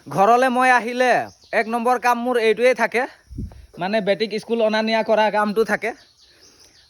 ঘৰলৈ মই আহিলে 1 নম্বৰ কাম মোৰ এইটোৱেই থাকে, মানে বেটিক স্কুল অনা নিয়া কৰা কামটো থাকে।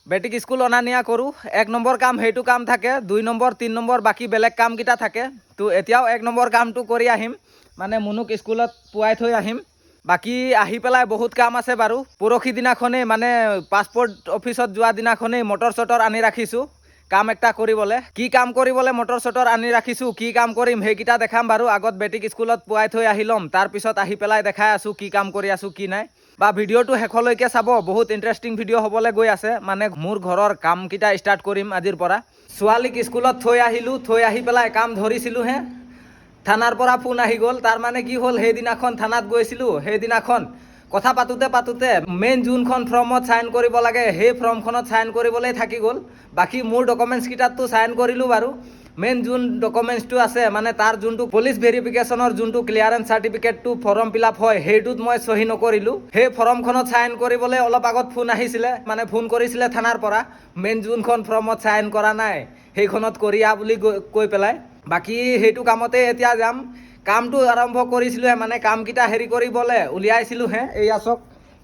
বেটিক স্কুল অনা নিয়া কৰোঁ, 1 নম্বৰ কাম সেইটো কাম থাকে, 2 নম্বৰ 3 নম্বৰ বাকী বেলেগ কামকেইটা থাকে। তো এতিয়াও 1 নম্বৰ কামটো কৰি আহিম, মানে মুনুক স্কুলত পোৱাই থৈ আহিম। বাকী আহি পেলাই বহুত কাম আছে বাৰু। পৰহি দিনাখনেই মানে পাছপোৰ্ট অফিচত যোৱা দিনাখনেই মটৰ চটৰ আনি ৰাখিছোঁ কাম একটা কৰিবলৈ। কি কাম কৰিবলৈ মটৰ চটৰ আনি ৰাখিছোঁ, কি কাম কৰিম সেইকেইটা দেখাম বাৰু। আগত বেটিক স্কুলত পোৱাই থৈ আহি ল'ম, তাৰপিছত আহি পেলাই দেখাই আছোঁ কি কাম কৰি আছোঁ কি নাই। বা ভিডিঅ'টো শেষলৈকে চাব, বহুত ইণ্টাৰেষ্টিং ভিডিঅ' হ'বলৈ গৈ আছে। মানে মোৰ ঘৰৰ কামকেইটা ষ্টাৰ্ট কৰিম আজিৰ পৰা। ছোৱালীক স্কুলত থৈ আহিলোঁ, থৈ আহি পেলাই কাম ধৰিছিলোঁহে, থানাৰ পৰা ফোন আহি গ'ল। তাৰমানে কি হ'ল, সেইদিনাখন থানাত গৈছিলোঁ, সেইদিনাখন কথা পাতোঁতে মেইন যোনখন ফৰ্মত চাইন কৰিব লাগে সেই ফৰ্মখনত চাইন কৰিবলৈ থাকি গ'ল। বাকী মোৰ ডকুমেণ্টছকেইটাততো চাইন কৰিলোঁ বাৰু। মেইন যোন ডকুমেণ্টছটো আছে, মানে তাৰ যোনটো পুলিচ ভেৰিফিকেশ্যনৰ যোনটো ক্লিয়াৰেঞ্চ চাৰ্টিফিকেটটো ফৰ্ম ফিল আপ হয়, সেইটোত মই চহী নকৰিলোঁ। সেই ফৰ্মখনত চাইন কৰিবলৈ অলপ আগত ফোন আহিছিলে, মানে ফোন কৰিছিলে থানাৰ পৰা, মেইন যোনখন ফৰ্মত চাইন কৰা নাই সেইখনত কৰি বুলি কৈ পেলাই। বাকী সেইটো কামতে এতিয়া যাম। কামটো আৰম্ভ কৰিছিলোঁহে, মানে কামকেইটা হেৰি কৰিবলৈ উলিয়াইছিলোঁহে। এইয়া চাওক,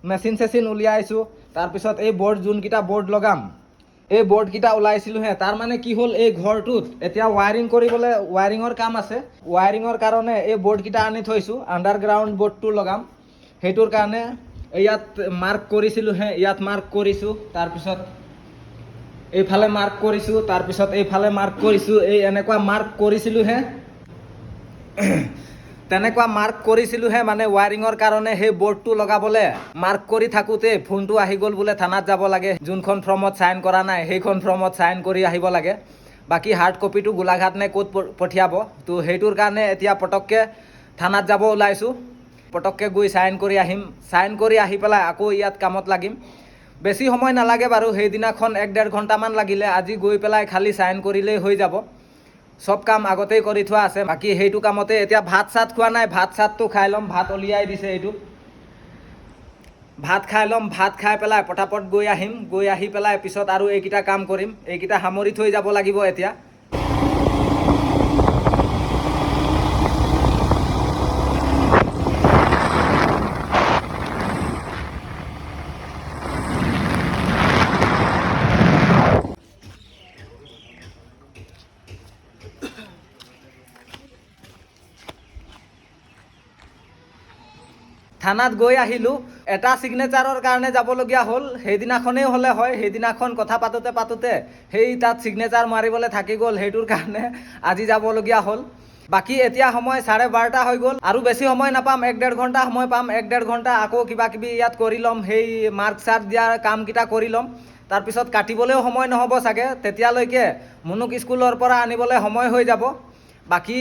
মেচিন চেচিন উলিয়াইছোঁ। তাৰপিছত এই বৰ্ড যোনকেইটা বৰ্ড লগাম, এই বৰ্ডকেইটা ওলাইছিলোঁহে। তাৰমানে কি হ'ল, এই ঘৰটোত এতিয়া ৱায়াৰিং কৰিবলৈ, ৱায়াৰিঙৰ কাম আছে। ৱায়াৰিঙৰ কাৰণে এই বৰ্ডকেইটা আনি থৈছোঁ, আণ্ডাৰগ্ৰাউণ্ড বৰ্ডটো লগাম। সেইটোৰ কাৰণে ইয়াত মাৰ্ক কৰিছিলোঁহে, ইয়াত মাৰ্ক কৰিছোঁ। তাৰপিছত এইফালে মাৰ্ক কৰিছোঁ, তাৰপিছত এইফালে মাৰ্ক কৰিছোঁ। এই এনেকুৱা মাৰ্ক কৰিছিলোঁহে, তেনেকুৱা মাৰ্ক কৰিছিলোঁহে। মানে ৱায়াৰিঙৰ কাৰণে সেই বৰ্ডটো লগাবলৈ মাৰ্ক কৰি থাকোঁতে ফোনটো আহি গ'ল, বোলে থানাত যাব লাগে, যোনখন ফৰ্মত চাইন কৰা নাই সেইখন ফৰ্মত চাইন কৰি আহিব লাগে। বাকী হাৰ্ড কপিটো গোলাঘাট নে ক'ত পঠিয়াব, তো সেইটোৰ কাৰণে এতিয়া পটককৈ থানাত যাব ওলাইছোঁ। পটককৈ গৈ চাইন কৰি আহিম। চাইন কৰি আহি পেলাই আকৌ ইয়াত কামত লাগিম। বেছি সময় নালাগে বাৰু, সেইদিনাখন 1-1.5 ঘণ্টামান লাগিলে। আজি গৈ পেলাই খালি চাইন কৰিলেই হৈ যাব। সব কাম আগতেই কৰি থোৱা আছে। বাকী সেইটো কামতে এতিয়া ভাত চাত খোৱা নাই, ভাত চাতটো খাই ল'ম। ভাত উলিয়াই দিছে এইটো, ভাত খাই ল'ম। ভাত খাই পেলাই পটাপট গৈ আহিম। গৈ আহি পেলাই পিছত আৰু এইকেইটা কাম কৰিম। এইকেইটা সামৰি থৈ যাব লাগিব এতিয়া। থানাত গৈ আহিলোঁ, এটা ছিগনেচাৰৰ কাৰণে যাবলগীয়া হ'ল। সেইদিনাখনেই হ'লে হয়, সেইদিনাখন কথা পাতোঁতে সেই তাত ছিগনেচাৰ মাৰিবলৈ থাকি গ'ল, সেইটোৰ কাৰণে আজি যাবলগীয়া হ'ল। বাকী এতিয়া সময় 12:30 হৈ গ'ল। আৰু বেছি সময় নাপাম, 1-1.5 ঘণ্টা সময় পাম। 1-1.5 ঘণ্টা আকৌ কিবা কিবি ইয়াত কৰি ল'ম, সেই মাৰ্ক চাৰ্ক দিয়াৰ কামকেইটা কৰি ল'ম। তাৰপিছত কাটিবলৈও সময় নহ'ব চাগে, তেতিয়ালৈকে মুনুক স্কুলৰ পৰা আনিবলৈ সময় হৈ যাব। বাকী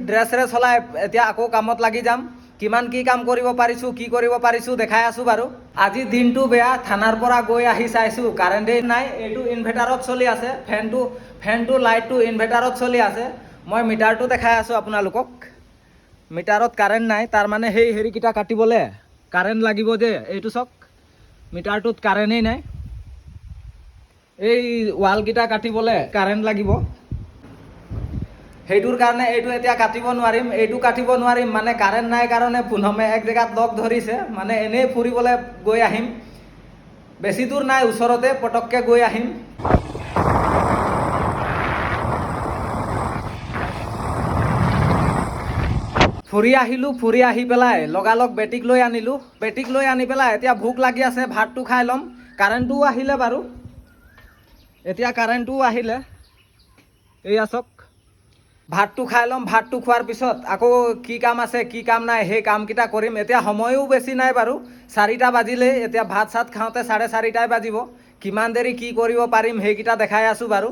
ড্ৰেছ সলাই এতিয়া আকৌ কামত লাগি যাম। কিমান কি কাম কৰিব পাৰিছোঁ, কি কৰিব পাৰিছোঁ দেখাই আছোঁ বাৰু। আজি দিনটো বেয়া, থানাৰ পৰা গৈ আহি চাইছোঁ কাৰেণ্টেই নাই। এইটো ইনভাৰ্টাৰত চলি আছে, ফেনটো লাইটটো ইনভাৰ্টাৰত চলি আছে। মই মিটাৰটো দেখাই আছোঁ আপোনালোকক। মিটাৰত কাৰেণ্ট নাই, তাৰমানে সেই হেৰিকেইটা কাটিবলৈ কাৰেণ্ট লাগিব যে। এইটো চাওক, মিটাৰটোত কাৰেণ্টেই নাই। এই ৱালকেইটা কাটিবলৈ কাৰেণ্ট লাগিব, সেইটোৰ কাৰণে এইটো এতিয়া কাটিব নোৱাৰিম। এইটো কাটিব নোৱাৰিম মানে কাৰেণ্ট নাই কাৰণে পুনমে এক জেগাত লগ ধৰিছে, মানে এনেই ফুৰিবলৈ গৈ আহিম। বেছি দূৰ নাই, ওচৰতে, পটককৈ গৈ আহিম। ফুৰি আহিলোঁ, ফুৰি আহি পেলাই লগালগ বেটিক লৈ আনিলোঁ। বেটিক লৈ আনি পেলাই এতিয়া ভোক লাগি আছে, ভাতটো খাই ল'ম। কাৰেণ্টটোও আহিলে বাৰু, এতিয়া কাৰেণ্টটোও আহিলে। এইয়া চাওক, ভাতটো খাই ল'ম। ভাতটো খোৱাৰ পিছত আকৌ কি কাম আছে কি কাম নাই সেই কামকেইটা কৰিম। এতিয়া সময়ো বেছি নাই বাৰু, 4টা বাজিলেই। এতিয়া ভাত চাত খাওঁতে 4:30টাই বাজিব। কিমান দেৰি কি কৰিব পাৰিম সেইকেইটা দেখাই আছোঁ বাৰু।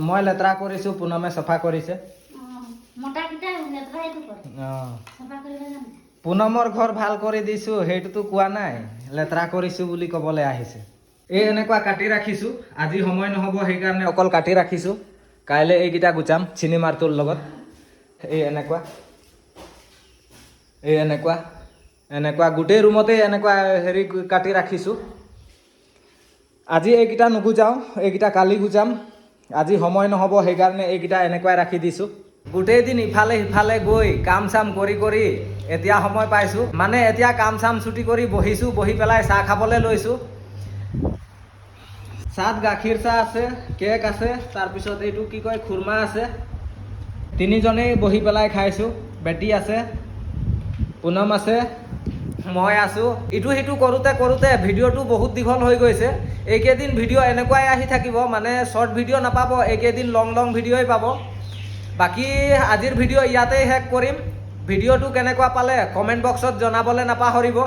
মই লেতেৰা কৰিছোঁ, পুনমে চফা কৰিছে। পুনমৰ ঘৰ ভাল কৰি দিছোঁ, সেইটোতো কোৱা নাই, লেতেৰা কৰিছোঁ বুলি ক'বলৈ আহিছে। এই এনেকুৱা কাটি ৰাখিছোঁ, আজি সময় নহ'ব সেইকাৰণে অকল কাটি ৰাখিছোঁ। কাইলৈ এইকেইটা গুচাম চিনেমাৰটোৰ লগত। এই এনেকুৱা এনেকুৱা গোটেই ৰুমতে এনেকুৱা হেৰি কাটি ৰাখিছোঁ। আজি এইকেইটা নুগুজাওঁ, এইকেইটা কালি গুজাম। আজি সময় নহ'ব, সেইকাৰণে এইকেইটা এনেকুৱাই ৰাখি দিছোঁ। গোটেই দিন ইফালে সিফালে গৈ কাম চাম কৰি এতিয়া সময় পাইছোঁ। মানে এতিয়া কাম চাম ছুটি কৰি বহিছোঁ, বহি পেলাই চাহ খাবলৈ লৈছোঁ। চাহত গাখীৰ চাহ আছে, কেক আছে, তাৰপিছত এইটো কি কয় খুৰমা আছে। তিনিজনেই বহি পেলাই খাইছোঁ। বেটি আছে, পুনম আছে, মই আছোঁ। ইটো সিটো কৰোঁতে ভিডিঅ'টো বহুত দীঘল হৈ গৈছে। এইকেইদিন ভিডিঅ' এনেকুৱাই আহি থাকিব, মানে শ্বৰ্ট ভিডিঅ' নাপাব, এইকেইদিন লং ভিডিঅ'ই পাব। বাকী আজিৰ ভিডিঅ' ইয়াতেই শেষ কৰিম। ভিডিঅ'টো কেনেকুৱা পালে কমেণ্ট বক্সত জনাবলৈ নাপাহৰিব।